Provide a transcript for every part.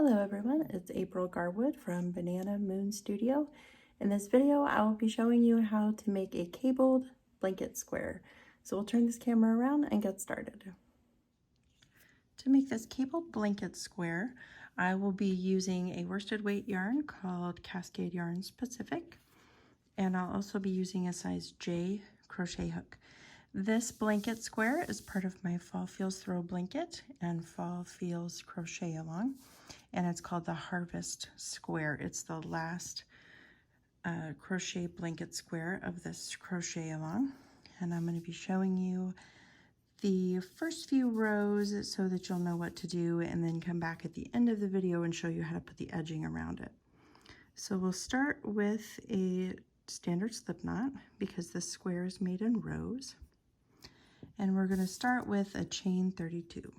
Hello everyone, it's April Garwood from Banana Moon Studio. In this video, I will be showing you how to make a cabled blanket square. So we'll turn this camera around and get started. To make this cabled blanket square, I will be using a worsted weight yarn called Cascade Yarns Pacific, and I'll also be using a size J crochet hook. This blanket square is part of my Fall Feels Throw blanket and Fall Feels Crochet Along, and it's called the Harvest Square. It's the last crochet blanket square of this crochet along, and I'm going to be showing you the first few rows so that you'll know what to do, and then come back at the end of the video and show you how to put the edging around it. So we'll start with a standard slip knot because this square is made in rows. And we're going to start with a chain 32.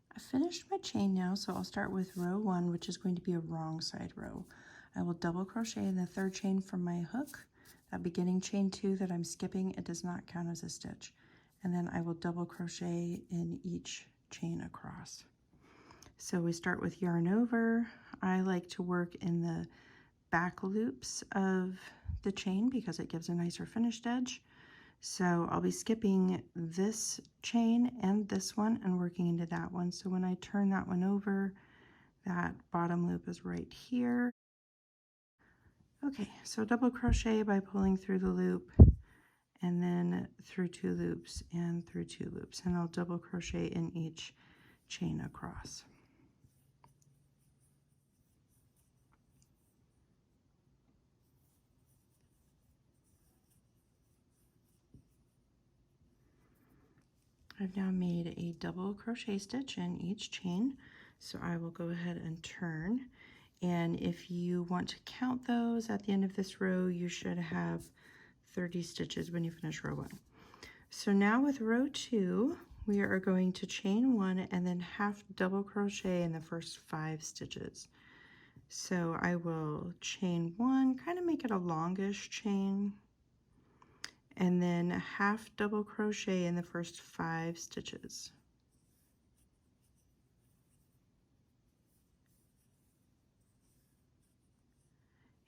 I finished my chain now, so I'll start with row 1, which is going to be a wrong side row. I will double crochet in the third chain from my hook. That beginning chain 2 that I'm skipping, it does not count as a stitch. And then I will double crochet in each chain across. So we start with yarn over. I like to work in the back loops of the chain because it gives a nicer finished edge. So I'll be skipping this chain and this one and working into that one. So when I turn that one over, that bottom loop is right here. Okay, so double crochet by pulling through the loop and then through 2 loops and through 2 loops, and I'll double crochet in each chain across. I've now made a double crochet stitch in each chain, so I will go ahead and turn. And if you want to count those at the end of this row, you should have 30 stitches when you finish row 1. So now with row 2, we are going to chain 1 and then half double crochet in the first 5 stitches. So I will chain 1, kind of make it a longish chain, and then half double crochet in the first 5 stitches.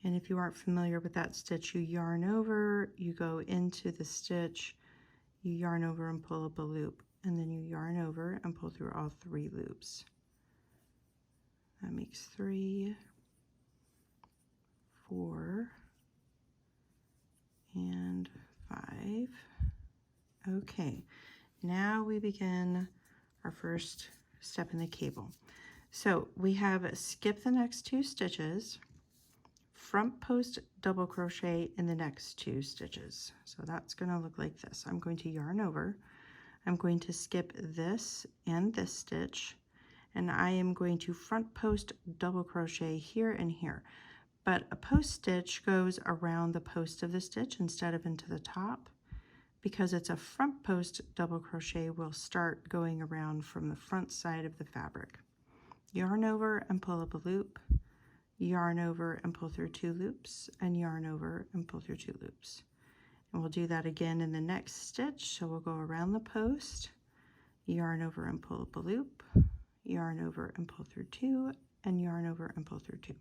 And if you aren't familiar with that stitch, you yarn over, you go into the stitch, you yarn over and pull up a loop, and then you yarn over and pull through all 3 loops. That makes 3, 4, and 5. Okay, now we begin our first step in the cable. So we have skip the next 2 stitches, front post double crochet in the next 2 stitches. So that's going to look like this. I'm going to yarn over, I'm going to skip this and this stitch, and I am going to front post double crochet here and here. But a post stitch goes around the post of the stitch instead of into the top. Because it's a front post double crochet, we'll start going around from the front side of the fabric. Yarn over and pull up a loop, yarn over and pull through 2 loops, and yarn over and pull through 2 loops. And we'll do that again in the next stitch. So we'll go around the post, yarn over and pull up a loop, yarn over and pull through 2, and yarn over and pull through 2.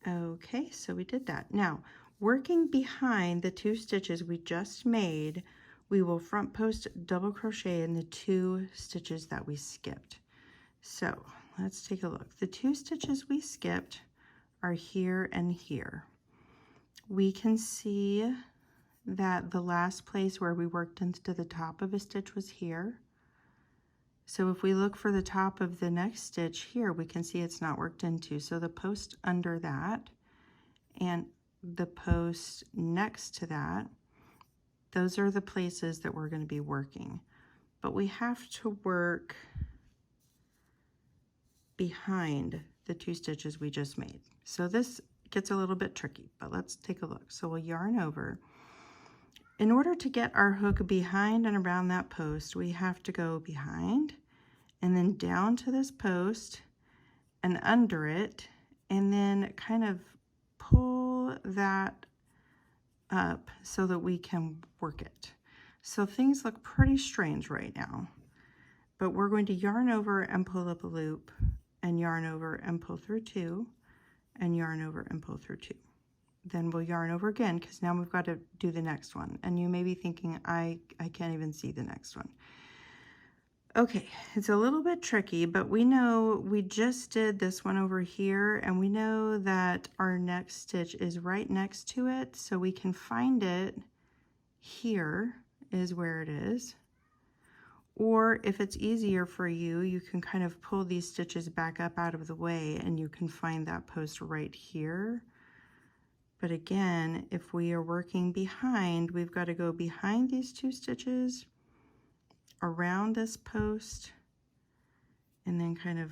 Okay, so we did that. Now, working behind the 2 stitches we just made, we will front post double crochet in the 2 stitches that we skipped. So let's take a look. The 2 stitches we skipped are here and here. We can see that the last place where we worked into the top of a stitch was here. So if we look for the top of the next stitch here, we can see it's not worked into. So the post under that and the post next to that, those are the places that we're going to be working. But we have to work behind the 2 stitches we just made. So this gets a little bit tricky, but let's take a look. So we'll yarn over. In order to get our hook behind and around that post, we have to go behind and then down to this post and under it, and then kind of pull that up so that we can work it. So things look pretty strange right now, but we're going to yarn over and pull up a loop, and yarn over and pull through 2, and yarn over and pull through 2. Then we'll yarn over again, because now we've got to do the next one. And you may be thinking, I can't even see the next one. Okay, it's a little bit tricky, but we know we just did this one over here, and we know that our next stitch is right next to it, so we can find it here is where it is. Or if it's easier for you, you can kind of pull these stitches back up out of the way, and you can find that post right here. But again, if we are working behind, we've got to go behind these 2 stitches, around this post, and then kind of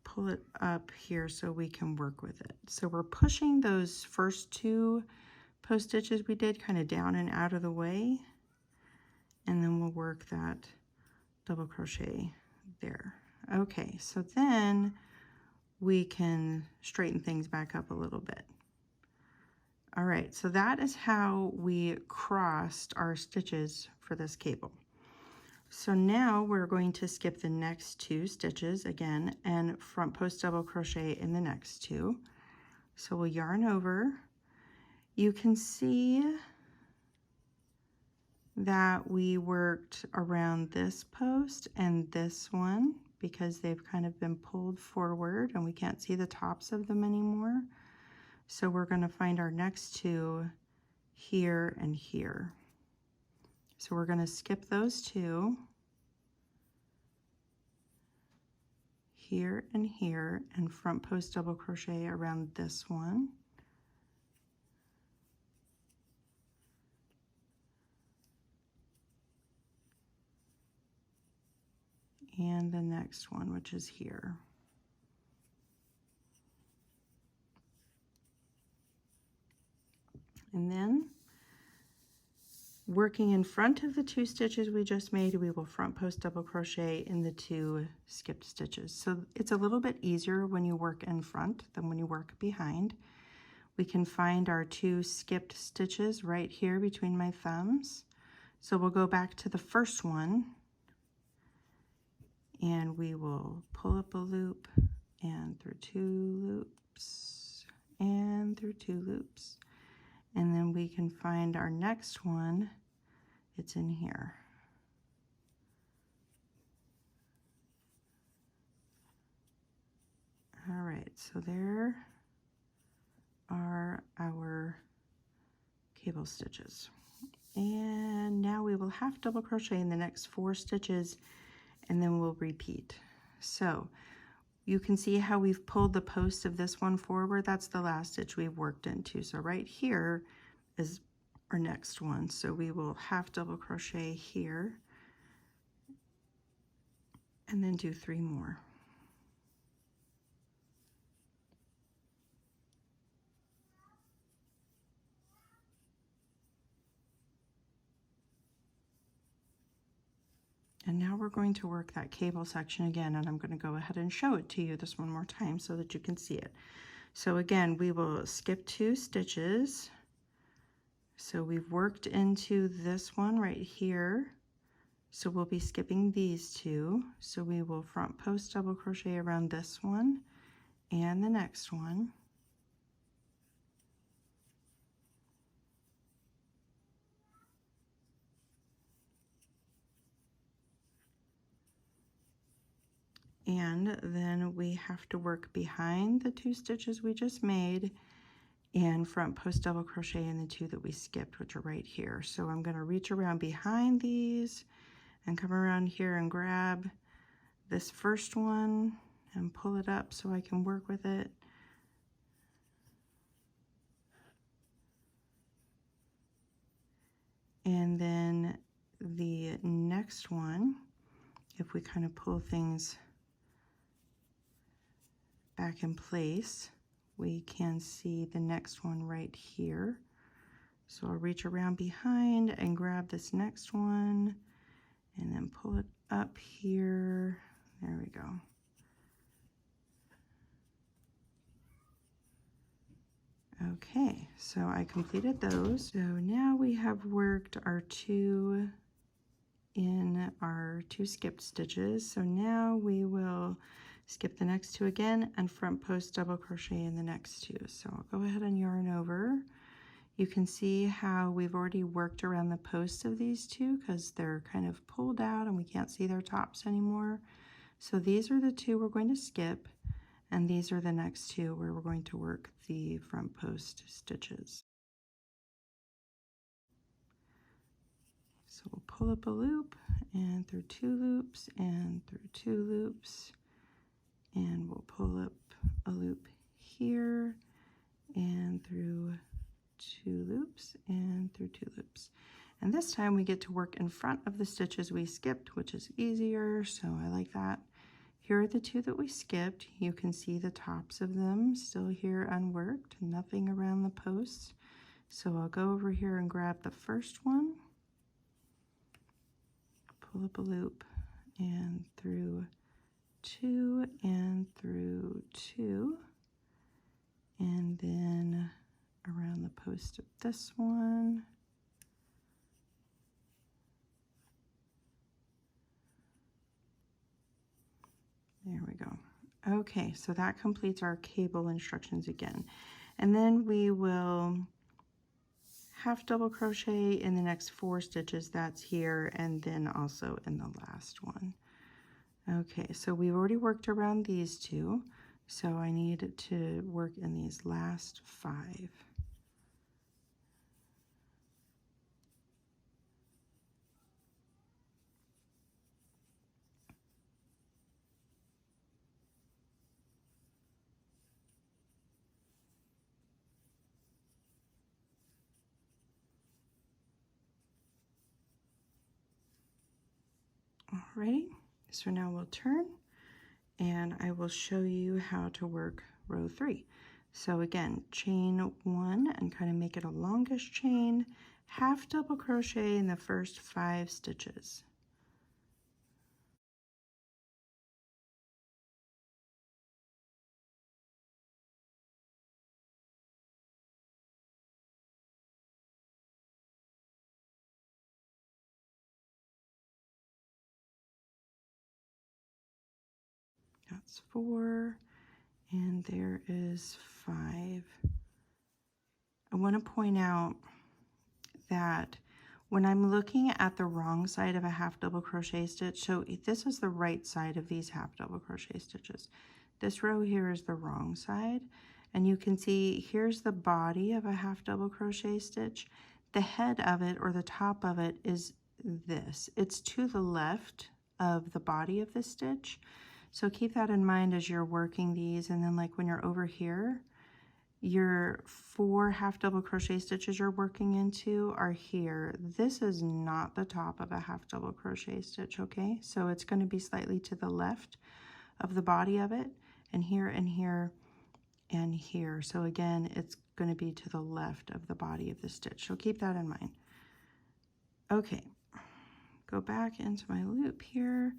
pull it up here so we can work with it. So we're pushing those first 2 post stitches we did kind of down and out of the way, and then we'll work that double crochet there. Okay, so then we can straighten things back up a little bit. All right, so that is how we crossed our stitches for this cable. So now we're going to skip the next 2 stitches again and front post double crochet in the next 2. So we'll yarn over. You can see that we worked around this post and this one because they've kind of been pulled forward and we can't see the tops of them anymore. So we're going to find our next 2 here and here. So we're going to skip those 2 here and here and front post double crochet around this one. And the next one, which is here. And then working in front of the 2 stitches we just made, we will front post double crochet in the 2 skipped stitches. So it's a little bit easier when you work in front than when you work behind. We can find our 2 skipped stitches right here between my thumbs. So we'll go back to the first one and we will pull up a loop and through 2 loops and through 2 loops. And then we can find our next one. It's in here. All right, so there are our cable stitches. And now we will half double crochet in the next 4 stitches and then we'll repeat. So you can see how we've pulled the post of this one forward. That's the last stitch we've worked into. So right here is our next one. So we will half double crochet here and then do 3 more. And now we're going to work that cable section again, and I'm going to go ahead and show it to you this one more time so that you can see it. So again, we will skip 2 stitches. So we've worked into this one right here. So we'll be skipping these 2. So we will front post double crochet around this one and the next one. And then we have to work behind the 2 stitches we just made and front post double crochet in the 2 that we skipped, which are right here. So I'm going to reach around behind these and come around here and grab this first one and pull it up so I can work with it. And then the next one, if we kind of pull things back in place, we can see the next one right here. So I'll reach around behind and grab this next one and then pull it up here. There we go. Okay, so I completed those. So now we have worked our two skipped stitches. So now we will skip the next two again and front post double crochet in the next two. So I'll go ahead and yarn over. You can see how we've already worked around the posts of these two because they're kind of pulled out and we can't see their tops anymore. So these are the two we're going to skip, and these are the next two where we're going to work the front post stitches. So we'll pull up a loop and through two loops and through two loops, and we'll pull up a loop here and through two loops and through two loops. And this time we get to work in front of the stitches we skipped, which is easier, so I like that. Here are the two that we skipped. You can see the tops of them still here unworked, nothing around the posts. So I'll go over here and grab the first one, pull up a loop and through two and through two, and then around the post of this one. There we go. Okay, so that completes our cable instructions again. And then we will half double crochet in the next 4 stitches that's here, and then also in the last one. Okay, so we've already worked around these two, so I need to work in these last 5. Alrighty, so now we'll turn and I will show you how to work row 3. So again, chain 1 and kind of make it a longish chain, half double crochet in the first 5 stitches. That's 4, and there is 5. I want to point out that when I'm looking at the wrong side of a half double crochet stitch, so this is the right side of these half double crochet stitches. This row here is the wrong side, and you can see here's the body of a half double crochet stitch. The head of it, or the top of it, is this. It's to the left of the body of the stitch. So keep that in mind as you're working these, and then like when you're over here, your 4 half double crochet stitches you're working into are here. This is not the top of a half double crochet stitch, okay? So it's going to be slightly to the left of the body of it, and here and here and here. So again, it's going to be to the left of the body of the stitch. So keep that in mind. Okay, go back into my loop here.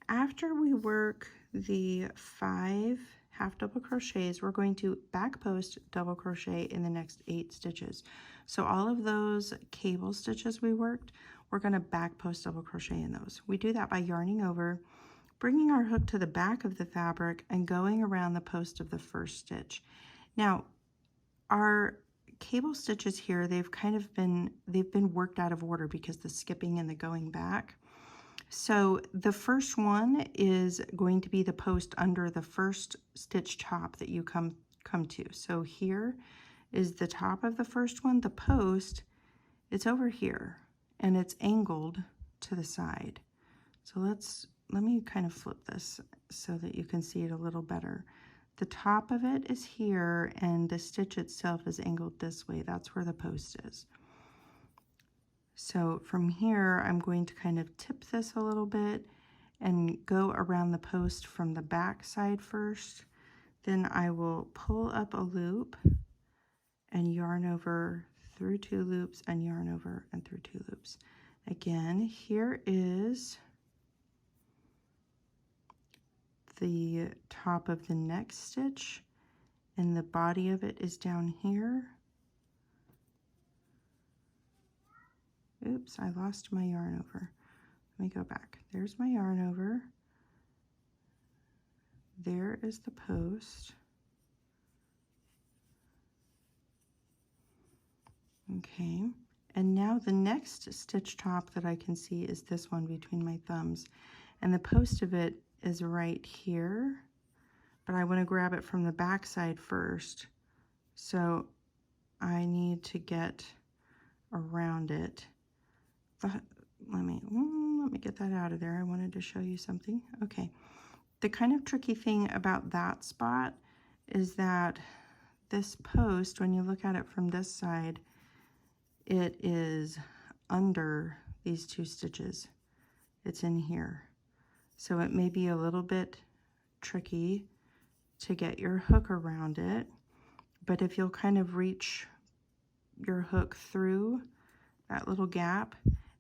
After we work the 5 half double crochets, we're going to back post double crochet in the next 8 stitches. So all of those cable stitches we worked, we're going to back post double crochet in those. We do that by yarning over, bringing our hook to the back of the fabric, and going around the post of the first stitch. Now, our cable stitches here, they've been worked out of order because the skipping and the going back. So the first one is going to be the post under the first stitch top that you come to. So here is the top of the first one. The post, it's over here and it's angled to the side. So let me kind of flip this so that you can see it a little better. The top of it is here and the stitch itself is angled this way. That's where the post is. So from here, I'm going to kind of tip this a little bit and go around the post from the back side first. Then I will pull up a loop and yarn over through 2 loops and yarn over and through 2 loops. Again, here is the top of the next stitch, and the body of it is down here. Oops, I lost my yarn over. Let me go back. There's my yarn over. There is the post. Okay, and now the next stitch top that I can see is this one between my thumbs, and the post of it is right here, but I want to grab it from the back side first, so I need to get around it. Let me get that out of there. I wanted to show you something. Okay, the kind of tricky thing about that spot is that this post, when you look at it from this side, it is under these 2 stitches. It's in here. So it may be a little bit tricky to get your hook around it, but if you'll kind of reach your hook through that little gap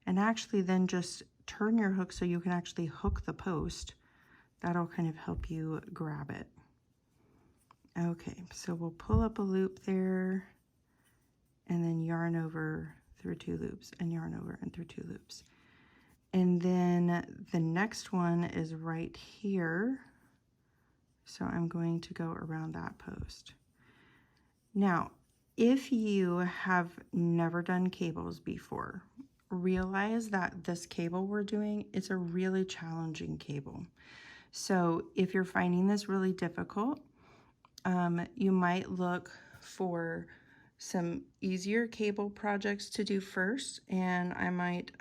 and actually then just turn your hook so you can actually hook the post, that'll kind of help you grab it. Okay, so we'll pull up a loop there and then yarn over through 2 loops and yarn over and through 2 loops. And then the next one is right here. So I'm going to go around that post. Now, if you have never done cables before, realize that this cable we're doing is a really challenging cable. So if you're finding this really difficult, you might look for some easier cable projects to do first, and I might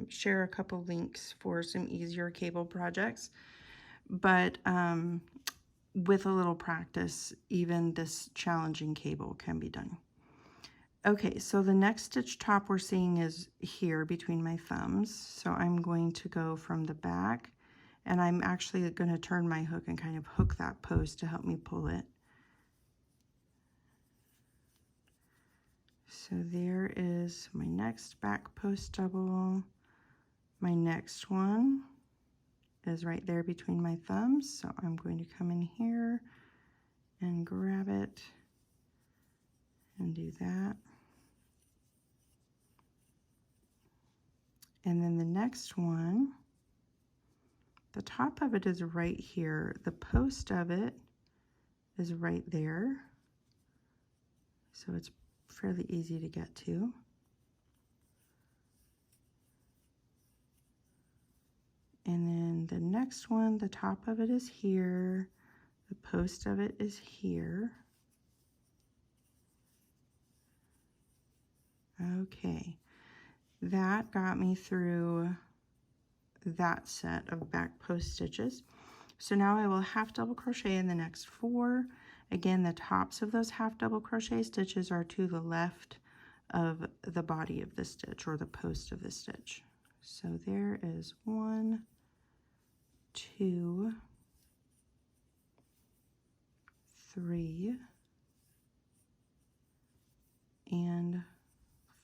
share a couple links for some easier cable projects. But with a little practice, even this challenging cable can be done. Okay, so the next stitch top we're seeing is here between my thumbs. So I'm going to go from the back, and I'm actually going to turn my hook and kind of hook that post to help me pull it. So there is my next back post double. My next one is right there between my thumbs. So I'm going to come in here and grab it and do that. And then the next one, the top of it is right here. The post of it is right there. So it's fairly easy to get to. And then the next one, the top of it is here. The post of it is here. Okay, that got me through that set of back post stitches. So now I will half double crochet in the next 4. Again, the tops of those half double crochet stitches are to the left of the body of the stitch, or the post of the stitch. So there is 1, 2, 3, and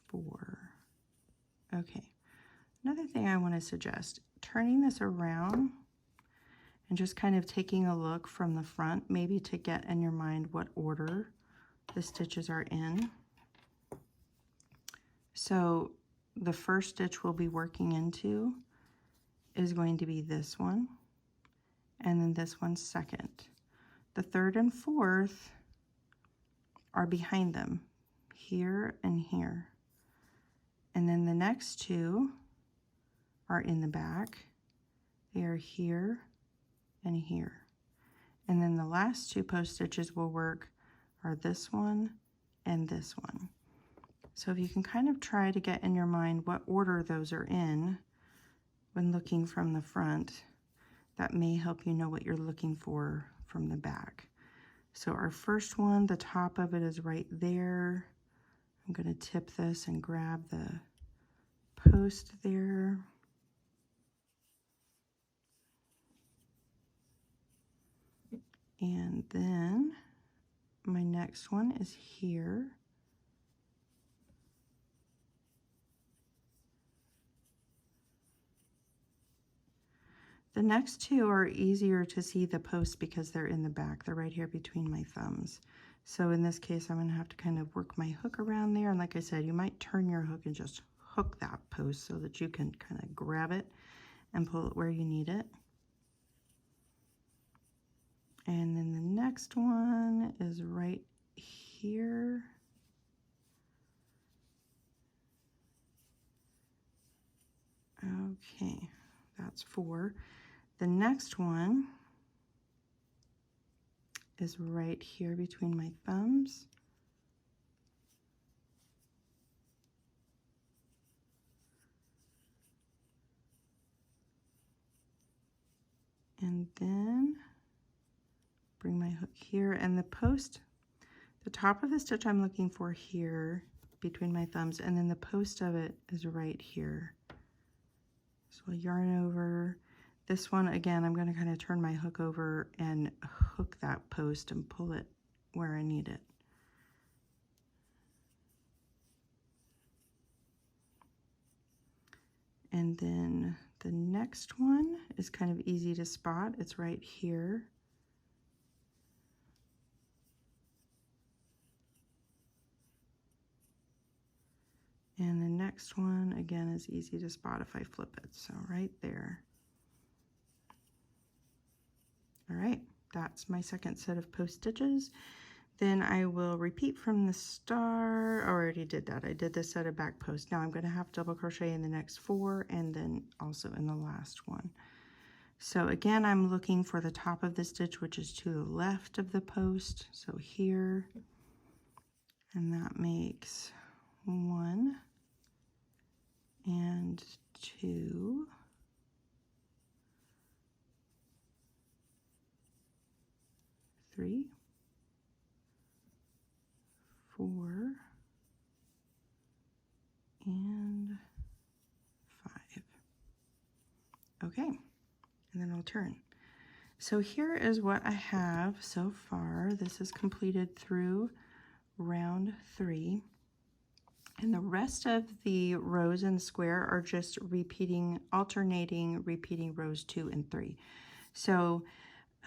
4. Okay, another thing I want to suggest, turning this around and just kind of taking a look from the front, maybe to get in your mind what order the stitches are in. So the first stitch we'll be working into is going to be this one, and then this one's second. The third and fourth are behind them, here and here. And then the next 2 are in the back. They are here and here. And then the last 2 post stitches we'll work are this one and this one. So if you can kind of try to get in your mind what order those are in when looking from the front, that may help you know what you're looking for from the back. So our first one, the top of it is right there. I'm going to tip this and grab the post there. And then my next one is here. The next two are easier to see the posts because they're in the back. They're right here between my thumbs. So in this case, I'm going to have to kind of work my hook around there. And like I said, you might turn your hook and just hook that post so that you can kind of grab it and pull it where you need it. And then the next one is right here. Okay, that's 4. The next one is right here between my thumbs. And then bring my hook here, and the post, the top of the stitch I'm looking for here between my thumbs, and then the post of it is right here. So I'll yarn over. This one, again, I'm going to kind of turn my hook over and hook that post and pull it where I need it. And then the next one is kind of easy to spot. It's right here. And the next one, again, is easy to spot if I flip it. So right there. All right, that's my second set of post stitches. Then I will repeat from the start. I already did that. I did this set of back posts. Now I'm going to have double crochet in the next 4 and then also in the last one. So again, I'm looking for the top of the stitch, which is to the left of the post. So here, and that makes 1 and 2. 3, 4, and 5. Okay, and then I'll turn. So here is what I have so far. This is completed through round 3. And the rest of the rows in the square are just repeating, alternating, repeating rows 2 and 3. So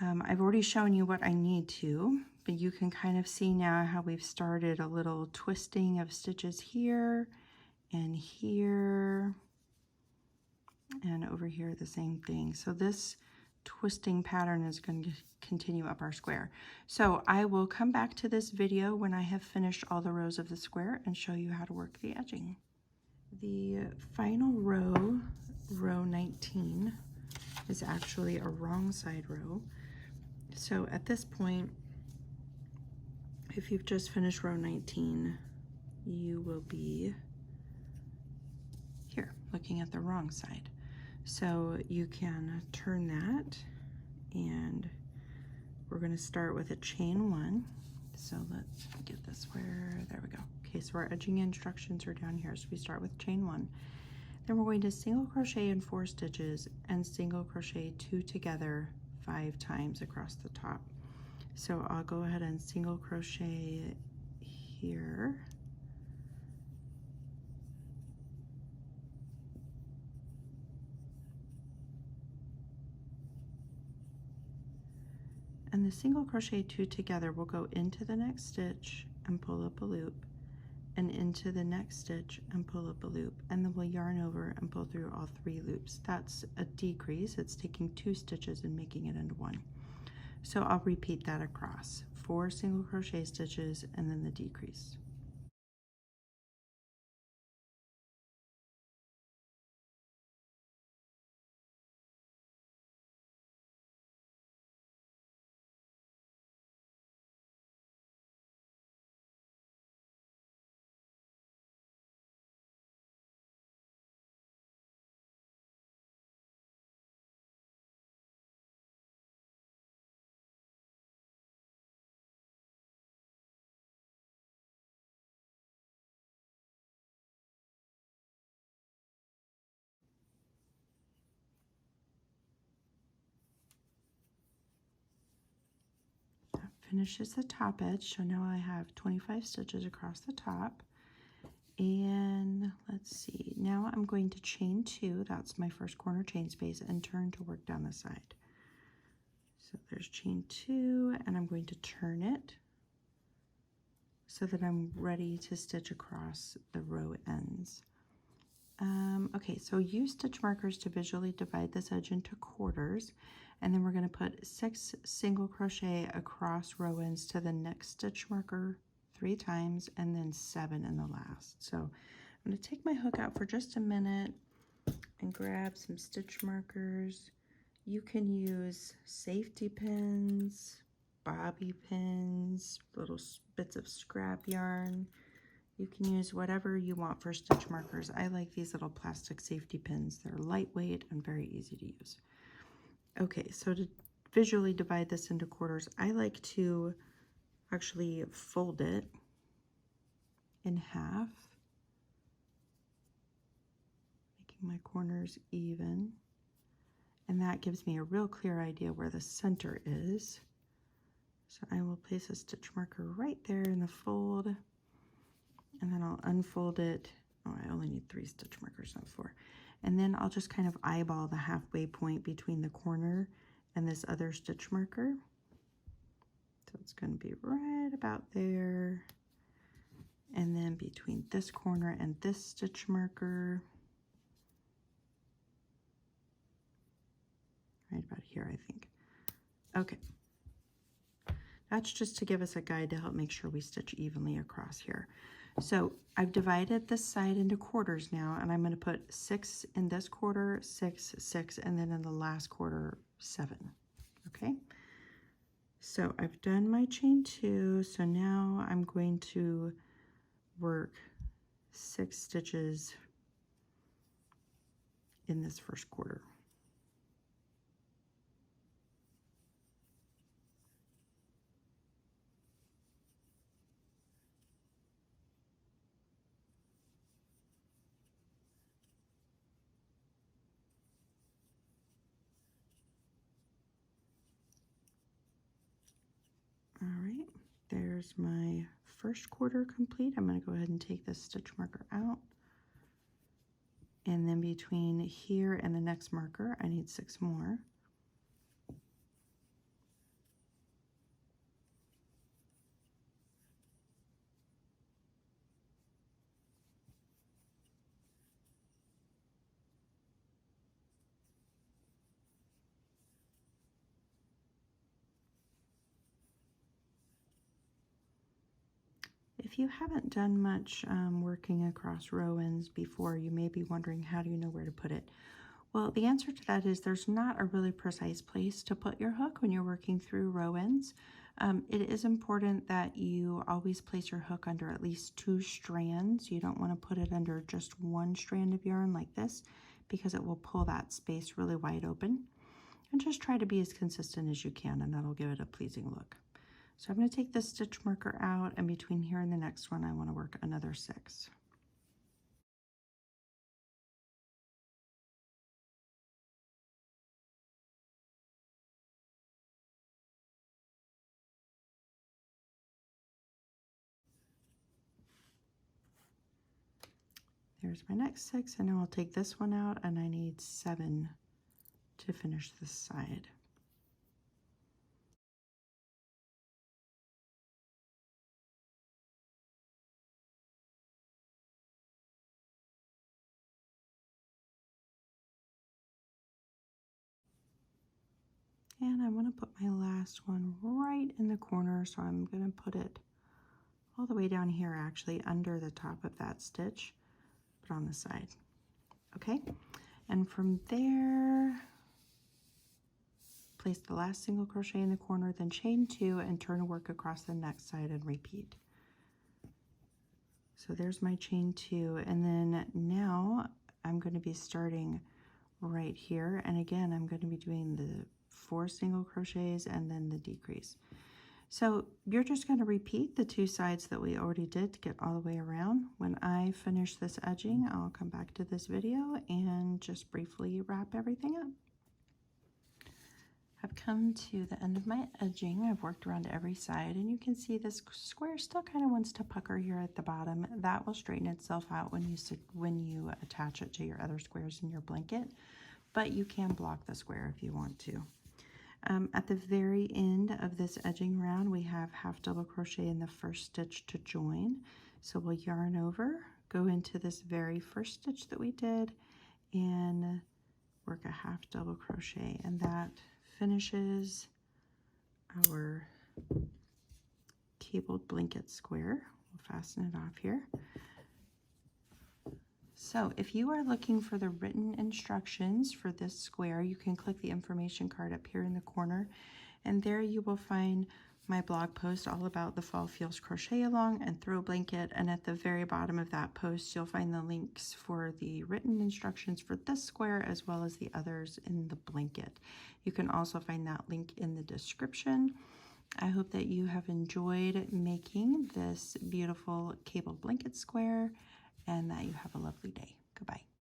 I've already shown you what I need to, but you can kind of see now how we've started a little twisting of stitches here and here and over here, the same thing. So this twisting pattern is going to continue up our square. So I will come back to this video when I have finished all the rows of the square and show you how to work the edging. The final row, row 19, is actually a wrong side row. So at this point, if you've just finished row 19, you will be here looking at the wrong side. So you can turn that, and we're going to start with a chain 1. So let's get this where, there we go. Okay, so our edging instructions are down here. So we start with chain 1. Then we're going to single crochet in 4 stitches and single crochet 2 together 5 times across the top. So I'll go ahead and single crochet here. And the single crochet 2 together will go into the next stitch and pull up a loop, and into the next stitch and pull up a loop, and then we'll yarn over and pull through all 3 loops. That's a decrease. It's taking 2 stitches and making it into 1. So I'll repeat that across 4 single crochet stitches and then the decrease. finishes the top edge. So now I have 25 stitches across the top. And let's see, now I'm going to chain 2, that's my first corner chain space, and turn to work down the side. So there's chain 2, and I'm going to turn it so that I'm ready to stitch across the row ends. Okay, so use stitch markers to visually divide this edge into quarters, and then we're going to put 6 single crochet across row ends to the next stitch marker 3 times, and then 7 in the last. So I'm going to take my hook out for just a minute and grab some stitch markers. You can use safety pins, bobby pins, little bits of scrap yarn. You can use whatever you want for stitch markers. I like these little plastic safety pins. They're lightweight and very easy to use. Okay, so to visually divide this into quarters, I like to actually fold it in half, making my corners even. And that gives me a real clear idea where the center is. So I will place a stitch marker right there in the fold, and then I'll unfold it. Oh, I only need 3 stitch markers, not 4. And then I'll just kind of eyeball the halfway point between the corner and this other stitch marker. So it's going to be right about there. And then between this corner and this stitch marker, right about here, I think. Okay. That's just to give us a guide to help make sure we stitch evenly across here. So I've divided this side into quarters now, and I'm going to put 6 in this quarter, 6, 6, and then in the last quarter, 7. Okay? So I've done my chain 2, so now I'm going to work 6 stitches in this first quarter. All right, there's my first quarter complete. I'm going to go ahead and take this stitch marker out. And then between here and the next marker, I need 6 more. If you haven't done much working across row ends before, you may be wondering, how do you know where to put it? Well, the answer to that is there's not a really precise place to put your hook when you're working through row ends. It is important that you always place your hook under at least 2 strands. You don't want to put it under just 1 strand of yarn like this, because it will pull that space really wide open. And just try to be as consistent as you can, and that'll give it a pleasing look. So I'm going to take this stitch marker out, and between here and the next one, I want to work another 6. There's my next 6, and now I'll take this one out, and I need 7 to finish this side. And I want to put my last one right in the corner, so I'm going to put it all the way down here, actually under the top of that stitch, but on the side. Okay, and from there, place the last single crochet in the corner, then chain 2 and turn to work across the next side and repeat. So there's my chain 2, and then now I'm going to be starting right here, and again I'm going to be doing the 4 single crochets and then the decrease. So you're just going to repeat the 2 sides that we already did to get all the way around. When I finish this edging, I'll come back to this video and just briefly wrap everything up. Have I've come to the end of my edging. I've worked around every side, and you can see this square still kind of wants to pucker here at the bottom. That will straighten itself out when you attach it to your other squares in your blanket, but you can block the square if you want to. At the very end of this edging round, we have half double crochet in the first stitch to join. So we'll yarn over, go into this very first stitch that we did, and work a half double crochet, and that finishes our cabled blanket square. We'll fasten it off here. So if you are looking for the written instructions for this square, you can click the information card up here in the corner, and there you will find my blog post all about the Fall Feels Crochet Along and Throw Blanket, and at the very bottom of that post you'll find the links for the written instructions for this square as well as the others in the blanket. You can also find that link in the description. I hope that you have enjoyed making this beautiful cabled blanket square and that you have a lovely day. Goodbye.